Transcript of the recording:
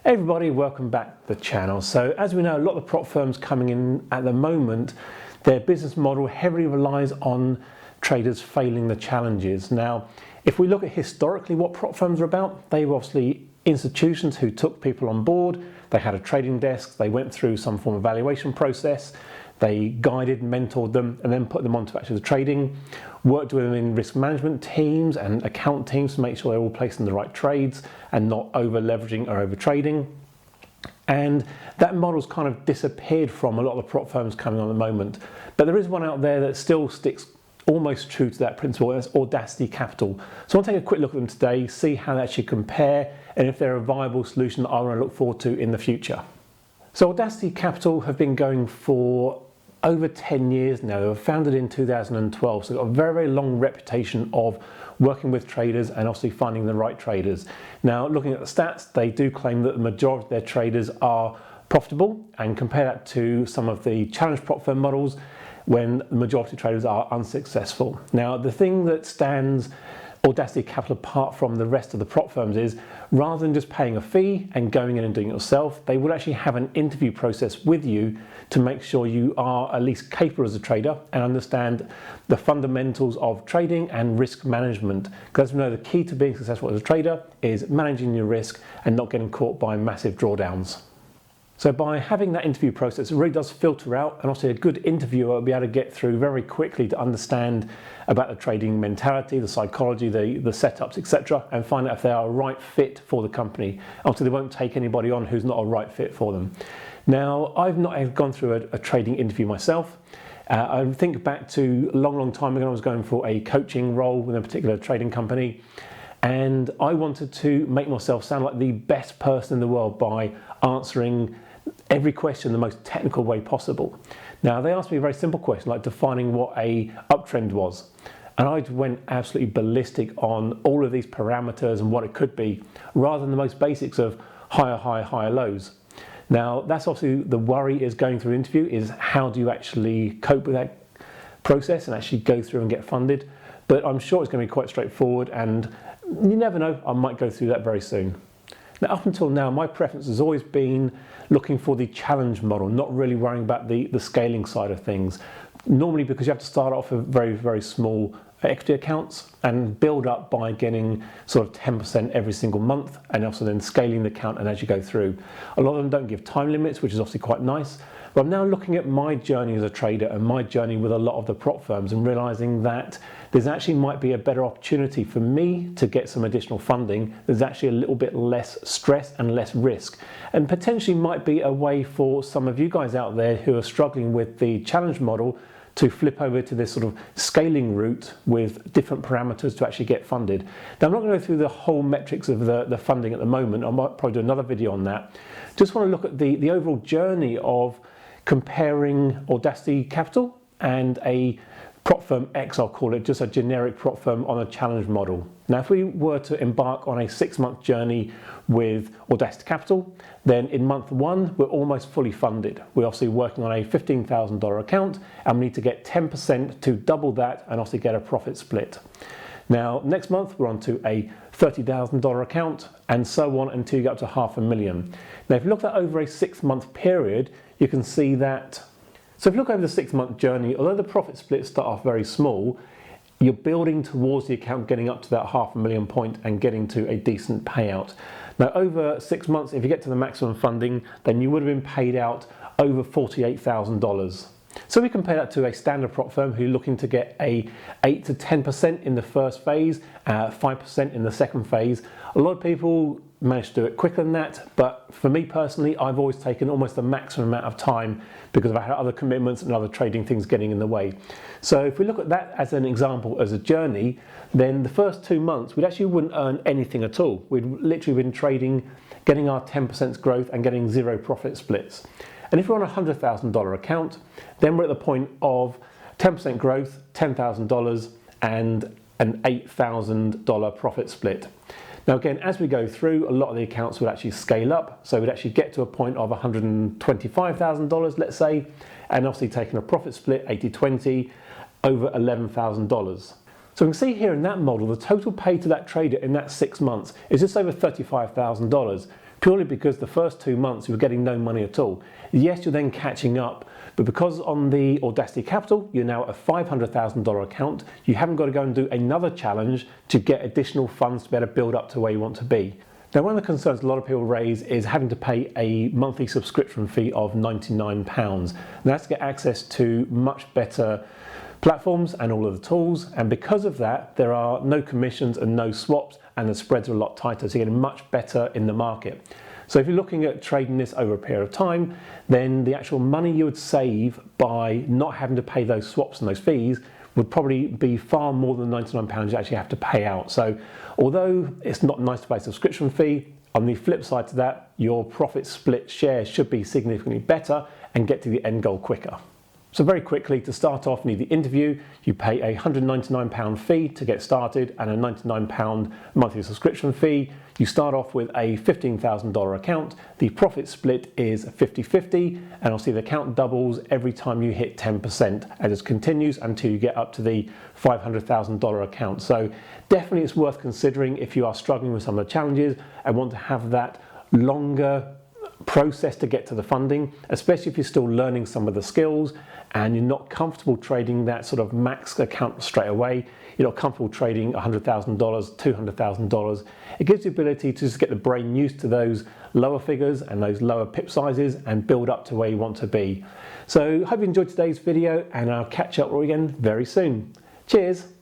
Everybody, welcome back to the channel. So as we know, a lot of the prop firms coming in at the moment, their business model heavily relies on traders failing the challenges. Now, if we look at historically what prop firms are about, they were obviously institutions who took people on board. They had a trading desk, they went through some form of evaluation process, they guided, mentored them, and then put them onto actually the trading, worked with them in risk management teams and account teams to make sure they're all placing the right trades and not over leveraging or over trading. And that model's kind of disappeared from a lot of the prop firms coming on at the moment. But there is one out there that still sticks almost true to that principle, and that's Audacity Capital. So I want to take a quick look at them today, see how they actually compare, and if they're a viable solution that I want to look forward to in the future. So Audacity Capital have been going for over 10 years now. They were founded in 2012, so they've got a very, very long reputation of working with traders and obviously finding the right traders. Now, looking at the stats, they do claim that the majority of their traders are profitable, and compare that to some of the challenge prop firm models when the majority of traders are unsuccessful. Now, the thing that stands Audacity Capital apart from the rest of the prop firms is, rather than just paying a fee and going in and doing it yourself, they will actually have an interview process with you to make sure you are at least capable as a trader and understand the fundamentals of trading and risk management. Because as we know, the key to being successful as a trader is managing your risk and not getting caught by massive drawdowns. So by having that interview process, it really does filter out, and obviously a good interviewer will be able to get through very quickly to understand about the trading mentality, the psychology, the setups, etc., and find out if they are a right fit for the company. Obviously, they won't take anybody on who's not a right fit for them. Now, I've not gone through a trading interview myself. I think back to a long time ago, I was going for a coaching role with a particular trading company, and I wanted to make myself sound like the best person in the world by answering every question the most technical way possible. Now, they asked me a very simple question, like defining what a uptrend was. And I went absolutely ballistic on all of these parameters and what it could be, rather than the most basics of higher lows. Now, that's obviously the worry is going through an interview, is how do you actually cope with that process and actually go through and get funded. But I'm sure it's going to be quite straightforward, and you never know, I might go through that very soon. Now, up until now, my preference has always been looking for the challenge model, not really worrying about the scaling side of things. Normally because you have to start off with very, very small equity accounts and build up by getting sort of 10% every single month, and also then scaling the account and as you go through. A lot of them don't give time limits, which is obviously quite nice. But I'm now looking at my journey as a trader and my journey with a lot of the prop firms and realizing that there's actually might be a better opportunity for me to get some additional funding. There's actually a little bit less stress and less risk, and potentially might be a way for some of you guys out there who are struggling with the challenge model to flip over to this sort of scaling route with different parameters to actually get funded. Now, I'm not going to go through the whole metrics of the funding at the moment. I might probably do another video on that. Just want to look at the overall journey of comparing Audacity Capital and a prop firm X, I'll call it, just a generic prop firm on a challenge model. Now, if we were to embark on a 6-month journey with Audacity Capital, then in month 1, we're almost fully funded. We're obviously working on a $15,000 account, and we need to get 10% to double that and obviously get a profit split. Now, next month, we're on to a $30,000 account, and so on until you get up to $500,000. Now, if you look at that over a 6-month period, you can see that. So if you look over the 6-month journey, although the profit splits start off very small, you're building towards the account getting up to that $500,000 point and getting to a decent payout. Now, over 6 months, if you get to the maximum funding, then you would have been paid out over $48,000. So we compare that to a standard prop firm who's looking to get a 8 to 10% in the first phase, 5% in the second phase. A lot of people manage to do it quicker than that, but for me personally, I've always taken almost the maximum amount of time because I've had other commitments and other trading things getting in the way. So if we look at that as an example, as a journey, then the first 2 months, we actually wouldn't earn anything at all. We'd literally been trading, getting our 10% growth and getting 0 profit splits. And if we're on a $100,000 account, then we're at the point of 10% growth, $10,000 and an $8,000 profit split. Now again, as we go through, a lot of the accounts would actually scale up. So we'd actually get to a point of $125,000, let's say, and obviously taking a profit split, 80-20, over $11,000. So we can see here in that model, the total pay to that trader in that 6 months is just over $35,000. purely because the first 2 months you were getting no money at all. Yes, you're then catching up, but because on the Audacity Capital, you're now at a $500,000 account, you haven't got to go and do another challenge to get additional funds to be able to build up to where you want to be. Now, one of the concerns a lot of people raise is having to pay a monthly subscription fee of £99. And that's to get access to much better platforms and all of the tools. And because of that, there are no commissions and no swaps, and the spreads are a lot tighter, so you're getting much better in the market. So if you're looking at trading this over a period of time, then the actual money you would save by not having to pay those swaps and those fees would probably be far more than £99 you actually have to pay out. So although it's not nice to pay a subscription fee, on the flip side to that, your profit split share should be significantly better and get to the end goal quicker. So very quickly, to start off, you need the interview. You pay a £199 fee to get started and a £99 monthly subscription fee. You start off with a $15,000 account. The profit split is 50-50, and I'll see the account doubles every time you hit 10%, and it continues until you get up to the $500,000 account. So definitely it's worth considering if you are struggling with some of the challenges and want to have that longer process to get to the funding, especially if you're still learning some of the skills and you're not comfortable trading that sort of max account straight away. You're not comfortable trading $100,000, $200,000. It gives you the ability to just get the brain used to those lower figures and those lower pip sizes and build up to where you want to be. So hope you enjoyed today's video, and I'll catch up with you again very soon. Cheers.